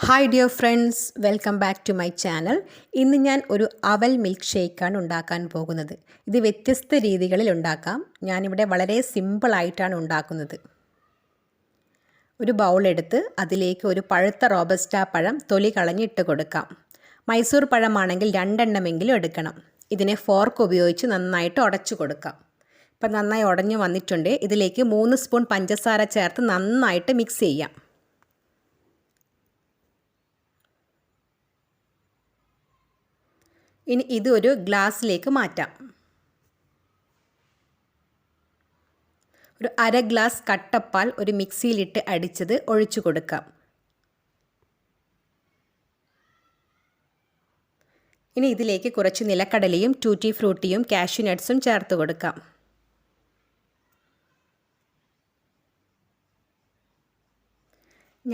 Hi dear friends, welcome back to my channel. ഇന്ന് ഞാൻ ഒരു അവൽ മിൽക്ക് ഷേക്കാണ് ഉണ്ടാക്കാൻ പോകുന്നത്. ഇത് വ്യത്യസ്ത രീതികളിൽ ഉണ്ടാക്കാം. ഞാനിവിടെ വളരെ സിമ്പിളായിട്ടാണ് ഉണ്ടാക്കുന്നത്. ഒരു ബൗളെടുത്ത് അതിലേക്ക് ഒരു പഴുത്ത റോബസ്റ്റ പഴം തൊലി കളഞ്ഞിട്ട് കൊടുക്കാം. മൈസൂർ പഴമാണെങ്കിൽ 2 എണ്ണമെങ്കിലും എടുക്കണം. ഇതിനെ ഫോർക്ക് ഉപയോഗിച്ച് നന്നായിട്ട് ഉടച്ചു കൊടുക്കാം. ഇപ്പം നന്നായി ഉടഞ്ഞു വന്നിട്ടുണ്ട്. ഇതിലേക്ക് 3 സ്പൂൺ പഞ്ചസാര ചേർത്ത് നന്നായിട്ട് മിക്സ് ചെയ്യാം. ഇനി ഇത് ഒരു ഗ്ലാസ്സിലേക്ക് മാറ്റാം. ഒരു അര ഗ്ലാസ് കട്ടപ്പാൽ ഒരു മിക്സിയിലിട്ട് അടിച്ചത് ഒഴിച്ചു കൊടുക്കാം. ഇനി ഇതിലേക്ക് കുറച്ച് നിലക്കടലയും ടൂറ്റി ഫ്രൂട്ടിയും കാഷ്യൂ നട്ട്സും ചേർത്ത് കൊടുക്കാം.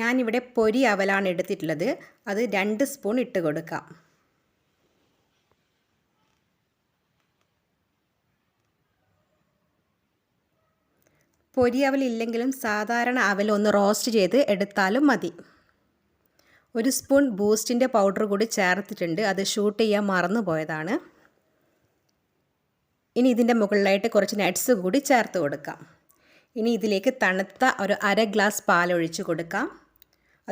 ഞാനിവിടെ പൊരി അവലാണ് എടുത്തിട്ടുള്ളത്. അത് 2 സ്പൂൺ ഇട്ട് കൊടുക്കാം. പൊരി അവലില്ലെങ്കിലും സാധാരണ അവൽ ഒന്ന് റോസ്റ്റ് ചെയ്ത് എടുത്താലും മതി. 1 സ്പൂൺ ബൂസ്റ്റിൻ്റെ പൗഡർ കൂടി ചേർത്തിട്ടുണ്ട്. അത് ഷൂട്ട് ചെയ്യാൻ മറന്നു പോയതാണ്. ഇനി ഇതിൻ്റെ മുകളിലായിട്ട് കുറച്ച് നട്ട്സ് കൂടി ചേർത്ത് കൊടുക്കാം. ഇനി ഇതിലേക്ക് തണുത്ത ഒരു അര ഗ്ലാസ് പാൽ ഒഴിച്ച് കൊടുക്കാം.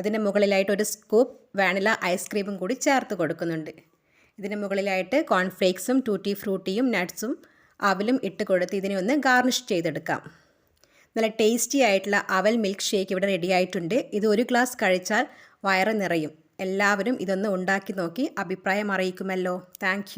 അതിൻ്റെ മുകളിലായിട്ട് ഒരു സ്കൂപ്പ് വാനില ഐസ്ക്രീമും കൂടി ചേർത്ത് കൊടുക്കുന്നുണ്ട്. ഇതിൻ്റെ മുകളിലായിട്ട് കോൺഫ്ലേക്സും ടൂറ്റി ഫ്രൂട്ടിയും നട്ട്സും അവലും ഇട്ട് കൊടുത്ത് ഇതിനെ ഒന്ന് ഗാർണിഷ് ചെയ്തെടുക്കാം. നല്ല ടേസ്റ്റി ആയിട്ടുള്ള അവൽ മിൽക്ക് ഷേക്ക് ഇവിടെ റെഡി ആയിട്ടുണ്ട്. ഇത് 1 ഗ്ലാസ് കഴിച്ചാൽ വയറ് നിറയും. എല്ലാവരും ഇതൊന്ന് ഉണ്ടാക്കി നോക്കി അഭിപ്രായം അറിയിക്കുമല്ലോ. താങ്ക്